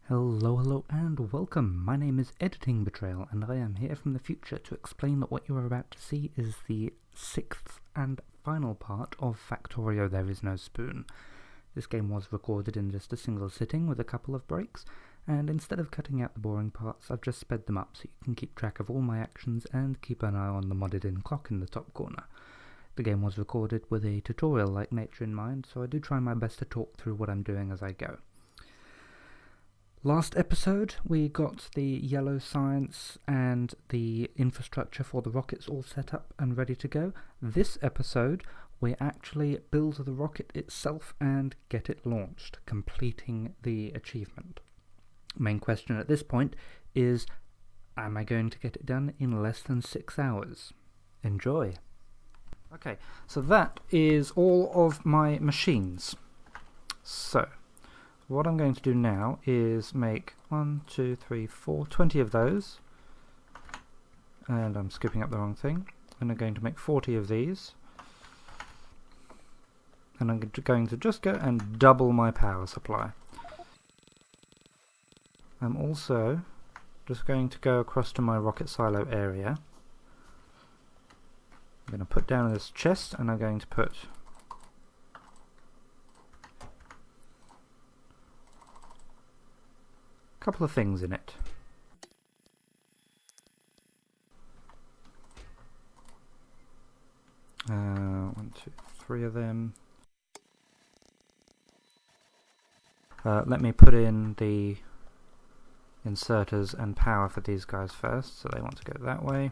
Hello and welcome. My name is MiniBetrayal and I am here from the future to explain that what you are about to see is the sixth and final part of Factorio There Is No Spoon. This game was recorded in just a single sitting with a couple of breaks, and instead of cutting out the boring parts I've just sped them up so you can keep track of all my actions and keep an eye on the modded in clock in the top corner. The game was recorded with a tutorial-like nature in mind, so I do try my best to talk through what I'm doing as I go. Last episode, we got the yellow science and the infrastructure for the rockets all set up and ready to go. This episode, we actually build the rocket itself and get it launched, completing the achievement. Main question at this point is, am I going to get it done in less than 6 hours? Enjoy! Okay, so that is all of my machines. So what I'm going to do now is make 20 of those, and I'm skipping up the wrong thing, and I'm going to make 40 of these, and I'm going to just go and double my power supply. I'm also just going to go across to my rocket silo area. I'm going to put down this chest, and I'm going to put couple of things in it. One, two, three of them. Let me put in the inserters and power for these guys first, so they want to go that way.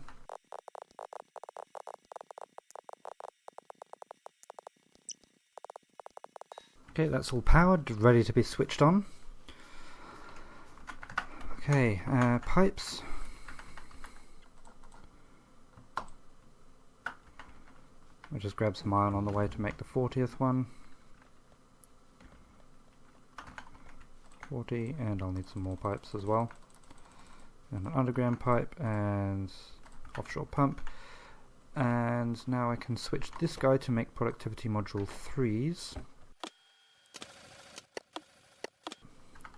Okay, that's all powered, ready to be switched on. Okay, pipes. I'll just grab some iron on the way to make the 40th one. 40, and I'll need some more pipes as well. And an underground pipe and offshore pump. And now I can switch this guy to make productivity module 3s.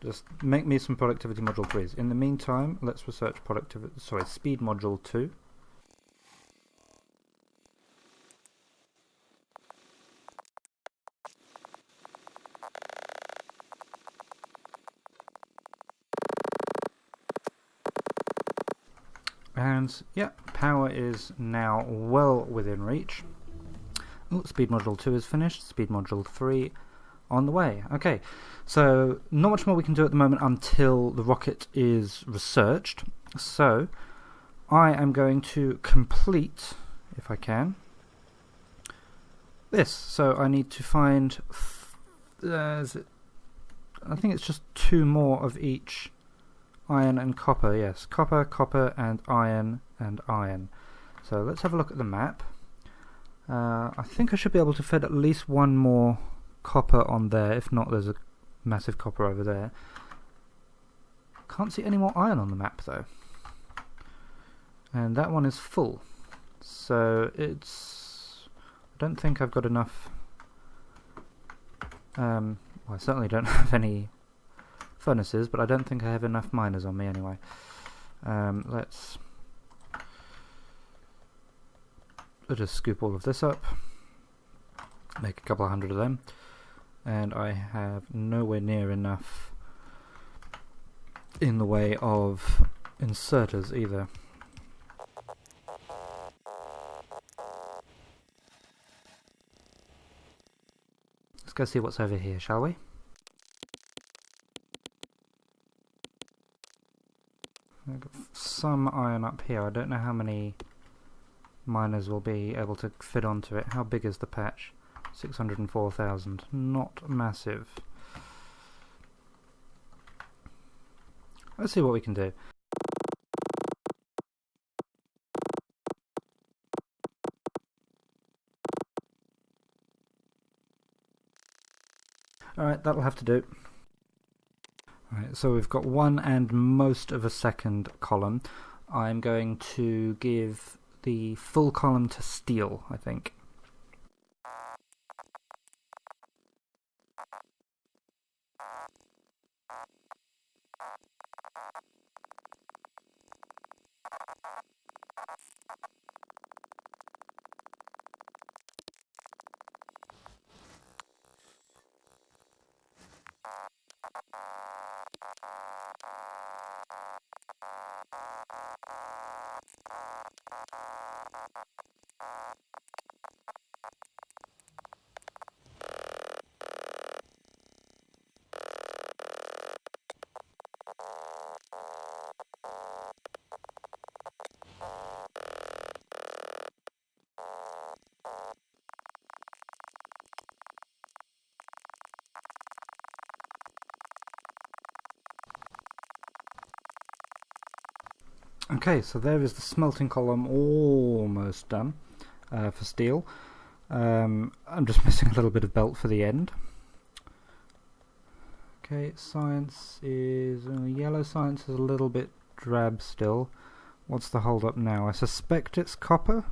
Just make me some productivity module 3s. In the meantime, let's research speed module 2. And yeah, power is now well within reach. Oh, speed module 2 is finished. Speed module 3 on the way. Okay, so not much more we can do at the moment until the rocket is researched. So I am going to complete, if I can, this. So I need to find, I think it's just 2 more of each iron and copper. Yes, copper, copper, and iron and iron. So let's have a look at the map. I think I should be able to fit at least 1 more copper on there. If not, there's a massive copper over there. Can't see any more iron on the map though, and that one is full, so it's, I don't think I've got enough. Well, I certainly don't have any furnaces, but I don't think I have enough miners on me anyway. Let's just scoop all of this up, make a couple of hundred of them. And I have nowhere near enough in the way of inserters either. Let's go see what's over here, shall we? I've got some iron up here. I don't know how many miners will be able to fit onto it. How big is the patch? 604,000. Not massive. Let's see what we can do. Alright, that'll have to do. Alright, so we've got 1 and most of a second column. I'm going to give the full column to steel, I think. Okay, so there is the smelting column almost done for steel. I'm just missing a little bit of belt for the end. Okay, science is... yellow science is a little bit drab still. What's the hold up now? I suspect it's copper.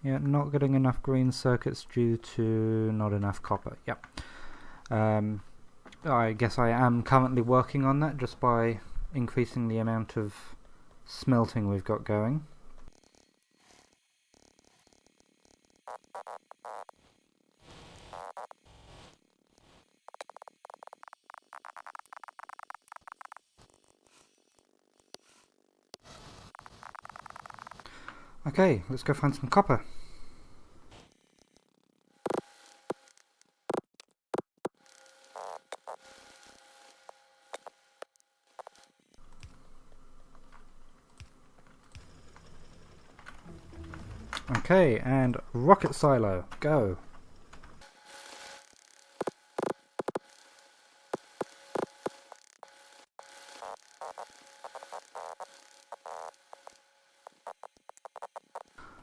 Yeah, not getting enough green circuits due to not enough copper. Yep. I guess I am currently working on that just by increasing the amount of smelting we've got going. Okay, let's go find some copper. Okay, and rocket silo, go!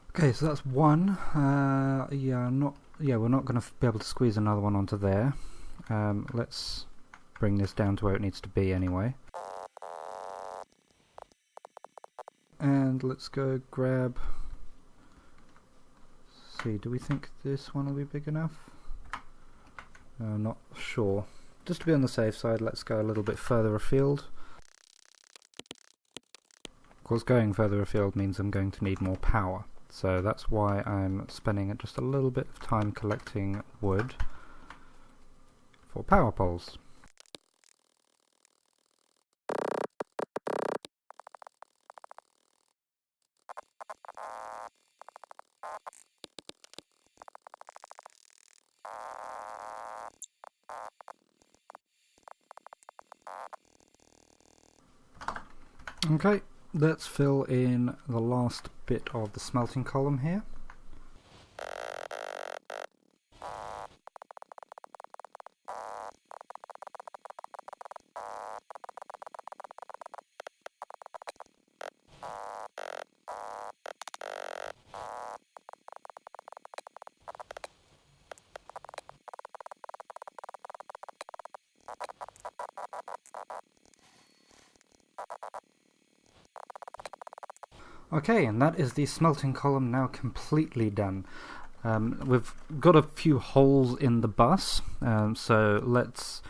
Okay, so that's one. We're not going to be able to squeeze another one onto there. Let's bring this down to where it needs to be anyway. And let's go grab... see, do we think this one will be big enough? Not sure. Just to be on the safe side, let's go a little bit further afield. Of course, going further afield means I'm going to need more power. So that's why I'm spending just a little bit of time collecting wood for power poles. Okay, let's fill in the last bit of the smelting column here. Okay, and that is the smelting column now completely done. We've got a few holes in the bus, so let's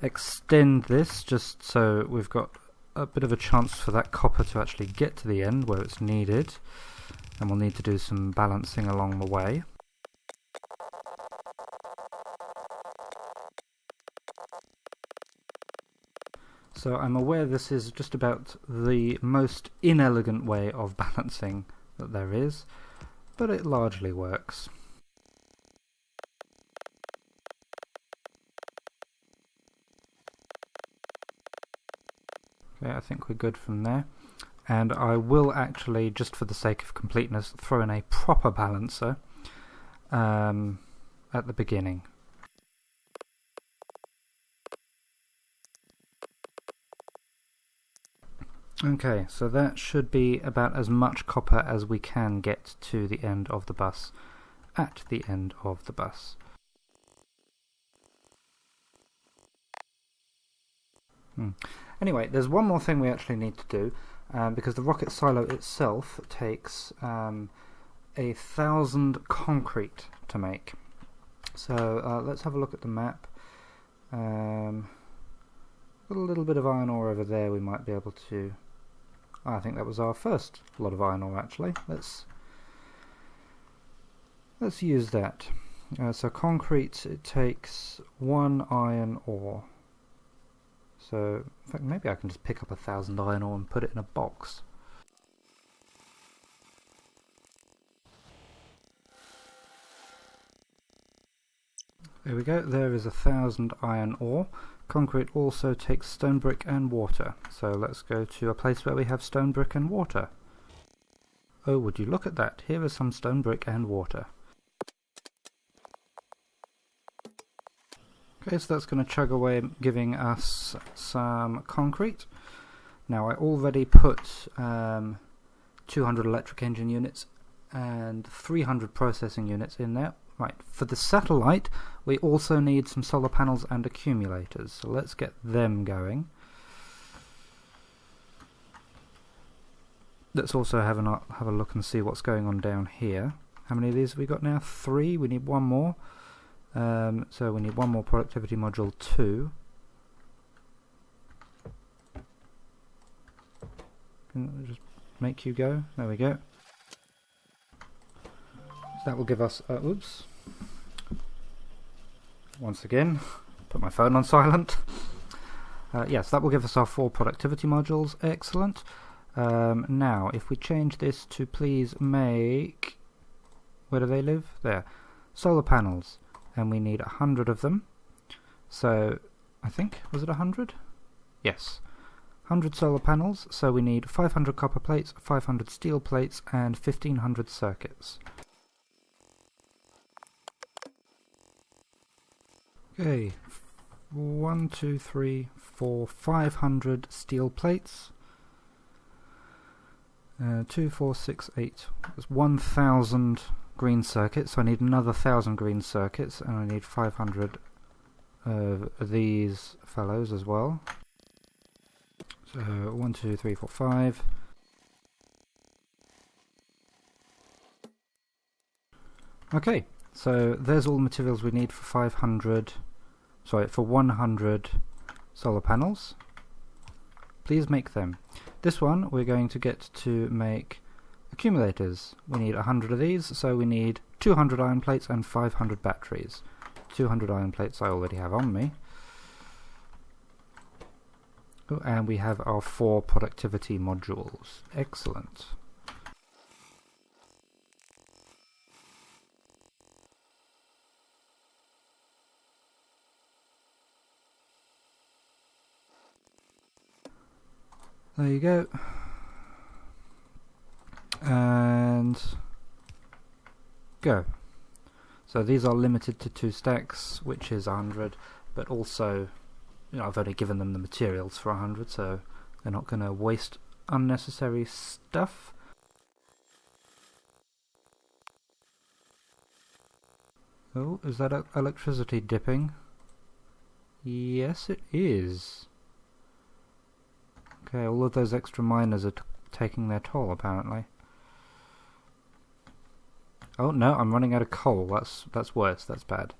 extend this just so we've got a bit of a chance for that copper to actually get to the end where it's needed, and we'll need to do some balancing along the way. So I'm aware this is just about the most inelegant way of balancing that there is, but it largely works. Okay, I think we're good from there. And I will actually, just for the sake of completeness, throw in a proper balancer at the beginning. Okay, so that should be about as much copper as we can get to the end of the bus, at the end of the bus. Anyway, there's one more thing we actually need to do, because the rocket silo itself takes 1,000 concrete to make. So let's have a look at the map. Got a little bit of iron ore over there we might be able to... I think that was our first lot of iron ore actually. Let's use that. So concrete, it takes 1 iron ore. So, in fact, maybe I can just pick up 1,000 iron ore and put it in a box. There we go, there is 1,000 iron ore. Concrete also takes stone brick and water. So let's go to a place where we have stone brick and water. Oh, would you look at that? Here is some stone brick and water. Okay, so that's going to chug away, giving us some concrete. Now I already put 200 electric engine units and 300 processing units in there. Right, for the satellite we also need some solar panels and accumulators, so let's get them going. Let's also have a look and see what's going on down here. How many of these have we got now? 3, we need 1 more. So we need 1 more productivity module 2. Can I just make you go? There we go. So that will give us, oops. Once again, put my phone on silent. Yes, that will give us our 4 productivity modules. Excellent. Now, if we change this to please make... Where do they live? There. Solar panels. And we need 100 of them. So, I think, was it 100? Yes. 100 solar panels, so we need 500 copper plates, 500 steel plates, and 1500 circuits. Okay, 1, 2, 3, 4, 500 steel plates. 2, 4, 6, 8. That's 1,000 green circuits, so I need another 1,000 green circuits, and I need 500 of these fellows as well. So 1, 2, 3, 4, 5. Okay, so there's all the materials we need for 100 solar panels. Please make them. This one we're going to get to make accumulators. We need 100 of these, so we need 200 iron plates and 500 batteries. 200 iron plates I already have on me. Oh, and we have our 4 productivity modules. Excellent. There you go. And go. So these are limited to 2 stacks, which is 100, but also, you know, I've only given them the materials for 100, so they're not going to waste unnecessary stuff. Oh, is that electricity dipping? Yes, it is. Okay, all of those extra miners are taking their toll, apparently. Oh no, I'm running out of coal. That's worse. That's bad.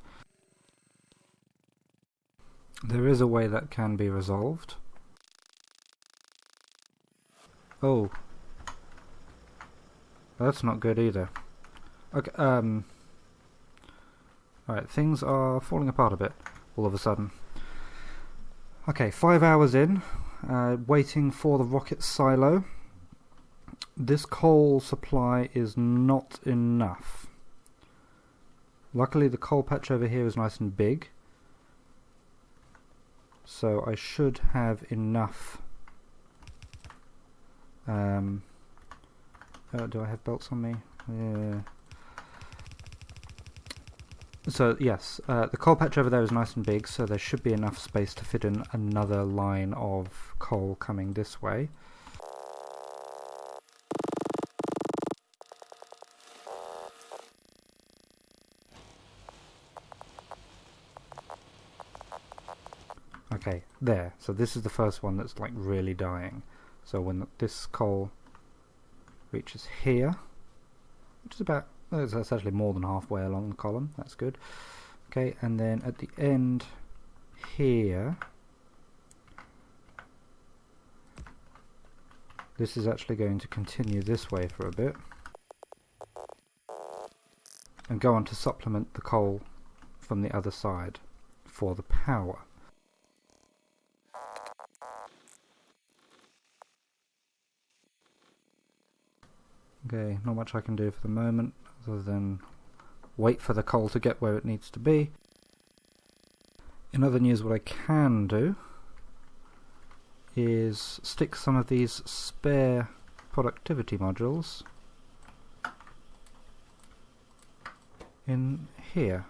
There is a way that can be resolved. Oh. That's not good either. Okay, alright, things are falling apart a bit, all of a sudden. Okay, 5 hours in, waiting for the rocket silo. This coal supply is not enough. Luckily the coal patch over here is nice and big, so I should have enough. Do I have belts on me? Yeah. So yes, the coal patch over there is nice and big, so there should be enough space to fit in another line of coal coming this way. Okay, there. So this is the first one that's like really dying. So when this coal reaches here, which is about, that's actually more than halfway along the column, that's good. Okay, and then at the end here, this is actually going to continue this way for a bit. and go on to supplement the coal from the other side for the power. Okay, not much I can do for the moment other than wait for the coal to get where it needs to be. In other news, what I can do is stick some of these spare productivity modules in here.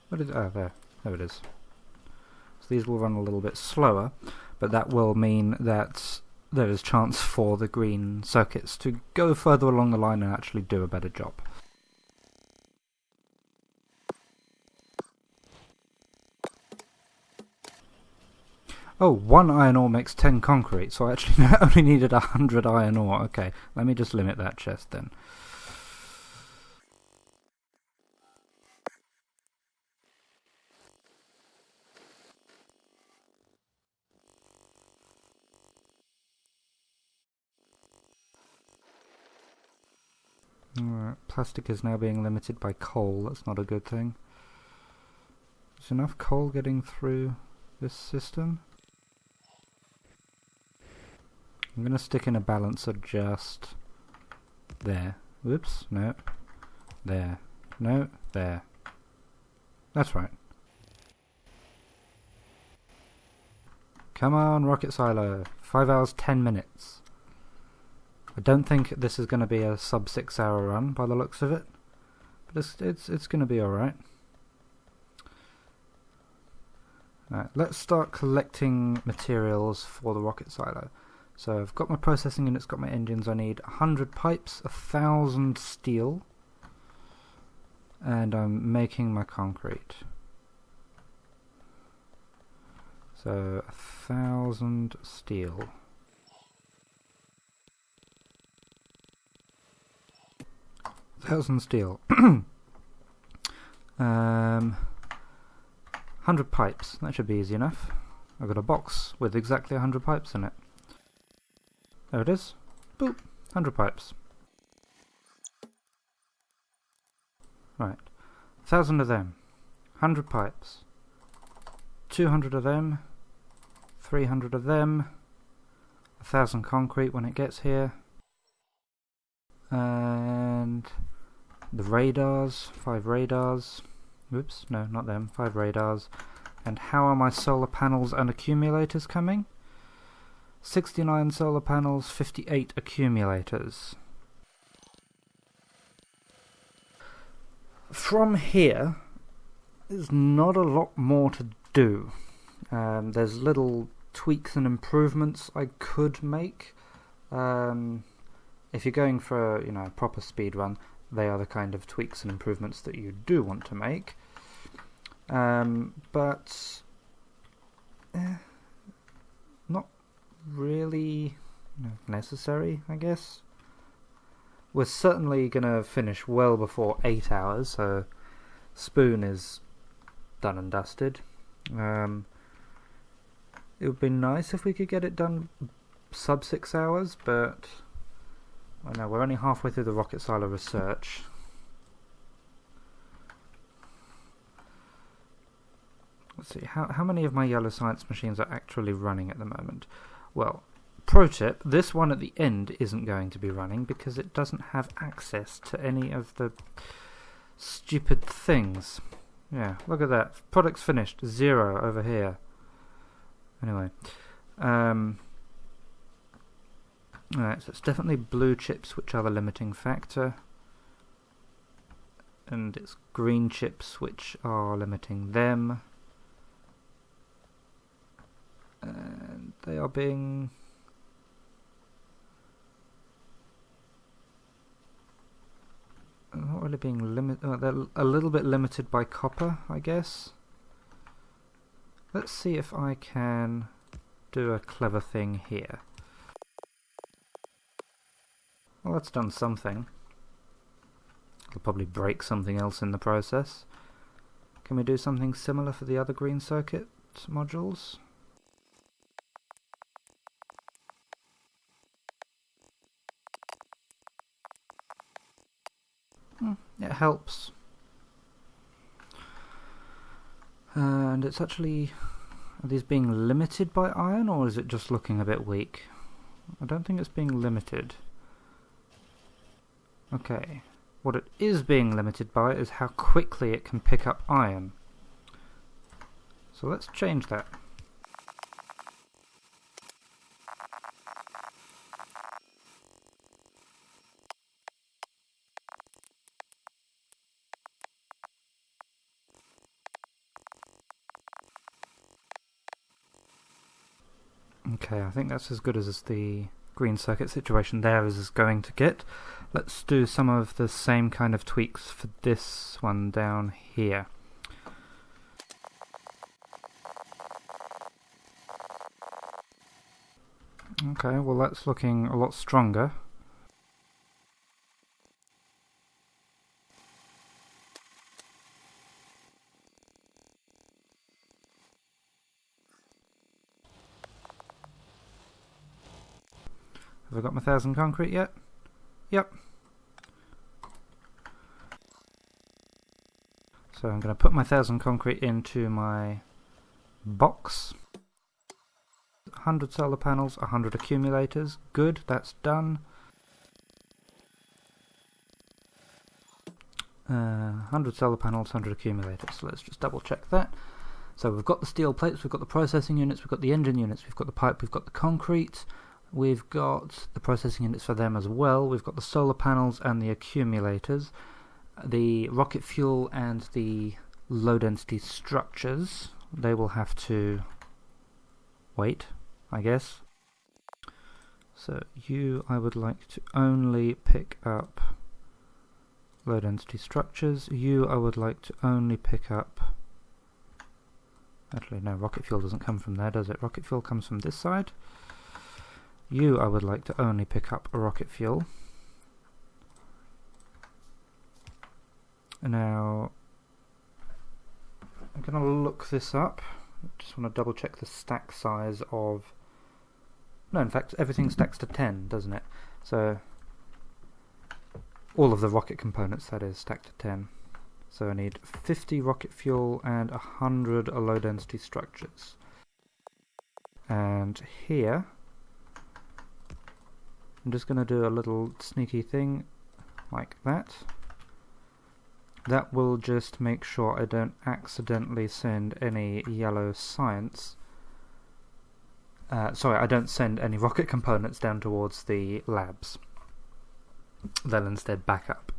What is there it is. So these will run a little bit slower, but that will mean that there is chance for the green circuits to go further along the line and actually do a better job. Oh, 1 iron ore makes 10 concrete, so I actually only needed 100 iron ore. Okay, let me just limit that chest then. Alright, plastic is now being limited by coal. That's not a good thing. Is enough coal getting through this system? I'm going to stick in a balancer just there. Whoops, no. There. No, there. That's right. Come on, rocket silo. 5 hours, 10 minutes. I don't think this is going to be a sub 6 hour run by the looks of it, but it's going to be alright. Alright, let's start collecting materials for the rocket silo. So I've got my processing units, got my engines. I need 100 pipes, 1,000 steel, and I'm making my concrete. So 1,000 steel. 1,000 steel. 100 pipes. That should be easy enough. I've got a box with exactly 100 pipes in it. There it is. Boop. 100 pipes. Right. 1,000 of them. 100 pipes. 200 of them. 300 of them. 1,000 concrete when it gets here. And the radars, 5 radars. Whoops, no, not them, 5 radars. And how are my solar panels and accumulators coming? 69 solar panels, 58 accumulators. From here, there's not a lot more to do. There's little tweaks and improvements I could make. If you're going for a proper speed run, they are the kind of tweaks and improvements that you do want to make. But not really necessary, I guess. We're certainly going to finish well before 8 hours, so Spoon is done and dusted. It would be nice if we could get it done sub 6 hours, but I know we're only halfway through the rocket silo research. Let's see, how many of my yellow science machines are actually running at the moment? Well, pro tip, this one at the end isn't going to be running because it doesn't have access to any of the stupid things. Yeah, look at that. Products finished. 0 over here. Anyway. Alright, so it's definitely blue chips which are the limiting factor. And it's green chips which are limiting them. And they are being... not really being limited. Oh, they're a little bit limited by copper, I guess. Let's see if I can do a clever thing here. Well, that's done something. I'll probably break something else in the process. Can we do something similar for the other green circuit modules? It helps. And it's actually... Are these being limited by iron, or is it just looking a bit weak? I don't think it's being limited. Okay. What it is being limited by is how quickly it can pick up iron. So let's change that. Okay, I think that's as good as the green circuit situation there is going to get. Let's do some of the same kind of tweaks for this one down here. Okay, well that's looking a lot stronger. Have I got my 1,000 concrete yet? Yep. So I'm going to put my 1,000 concrete into my box. 100 solar panels, 100 accumulators. Good, that's done. 100 solar panels, 100 accumulators. So let's just double check that. So we've got the steel plates, we've got the processing units, we've got the engine units, we've got the pipe, we've got the concrete. We've got the processing units for them as well. We've got the solar panels and the accumulators. The rocket fuel and the low density structures. They will have to wait, I guess. So you, I would like to only pick up low density structures. You, I would like to only pick up... Actually, no, rocket fuel doesn't come from there, does it? Rocket fuel comes from this side. You, I would like to only pick up a rocket fuel. Now, I'm going to look this up. I just want to double check the stack size of... No, in fact, everything stacks to 10, doesn't it? So, all of the rocket components, that is, stack to 10. So I need 50 rocket fuel and 100 low density structures. And here... I'm just going to do a little sneaky thing like that. That will just make sure I don't accidentally send any yellow science. Sorry, I don't send any rocket components down towards the labs. They'll instead back up.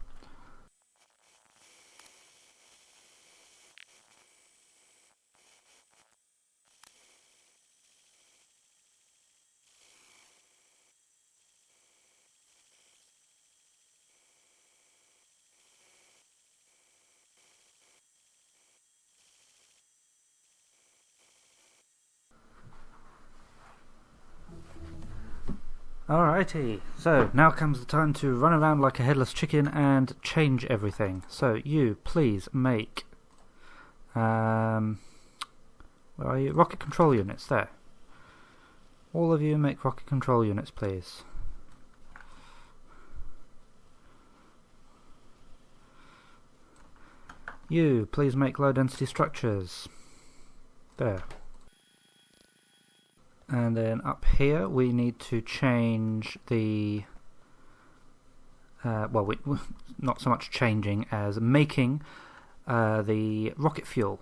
Alrighty, so now comes the time to run around like a headless chicken and change everything. So you, please make, where are you? Rocket control units, there. All of you make rocket control units, please. You, please make low density structures. There. And then up here we need to change the well, not so much changing as making the rocket fuel.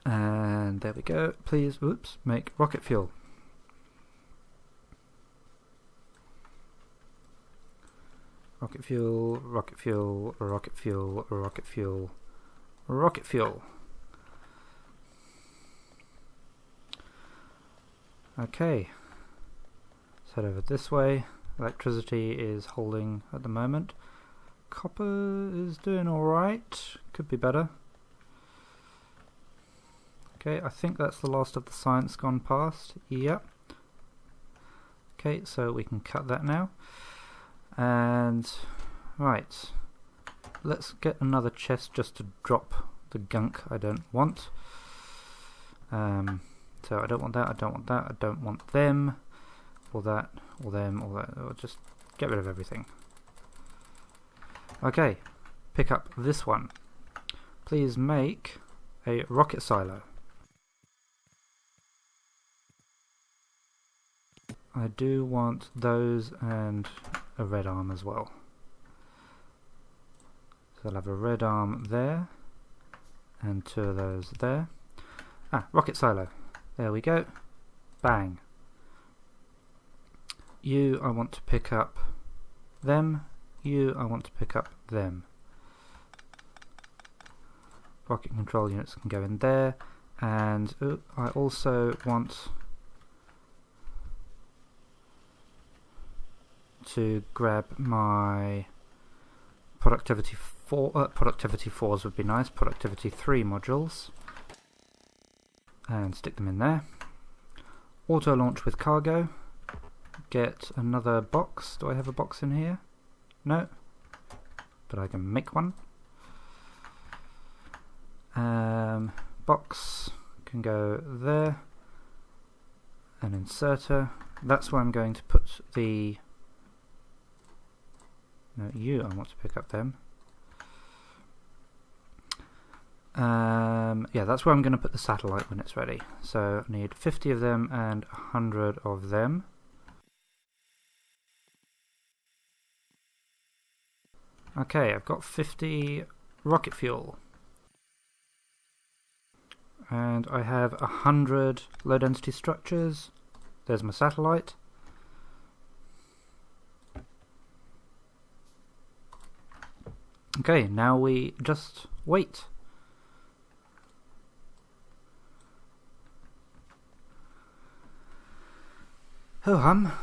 And there we go. Please, whoops, make rocket fuel. Rocket fuel, rocket fuel, rocket fuel, rocket fuel, rocket fuel. Okay, let's head over this way. Electricity is holding at the moment. Copper is doing alright, could be better. Okay, I think that's the last of the science gone past. Yep. Okay, so we can cut that now. And, right, let's get another chest just to drop the gunk I don't want. So I don't want that, I don't want that, I don't want them. or that, or them, or that, or just get rid of everything. Okay, pick up this one. Please make a rocket silo. I do want those and a red arm as well. So I'll have a red arm there, and 2 of those there. Rocket silo. There we go. Bang. You, I want to pick up them. You, I want to pick up them. Rocket control units can go in there. And I also want to grab my productivity 4s would be nice, productivity 3 modules, and stick them in there. Auto launch with cargo. Get another box. Do I have a box in here? No, but I can make one. Box can go there. An inserter. That's where I'm going to put the... No, you, I want to pick up them. Yeah, that's where I'm going to put the satellite when it's ready. So I need 50 of them and 100 of them. Okay, I've got 50 rocket fuel. And I have 100 low density structures. There's my satellite. Okay, now we just wait. Ho hum.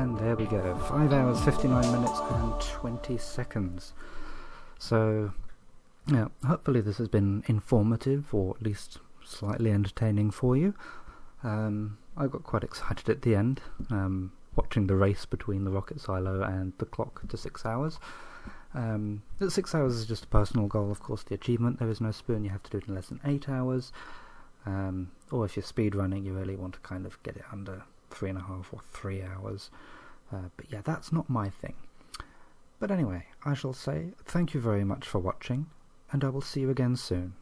And there we go, 5 hours, 59 minutes and 20 seconds. So, yeah, hopefully this has been informative, or at least slightly entertaining for you. I got quite excited at the end, watching the race between the rocket silo and the clock to 6 hours. The 6 hours is just a personal goal, of course. The achievement, there is no spoon, you have to do it in less than 8 hours. Or if you're speed running, you really want to kind of get it under 3.5 or 3 hours. But yeah, that's not my thing. But anyway, I shall say thank you very much for watching, and I will see you again soon.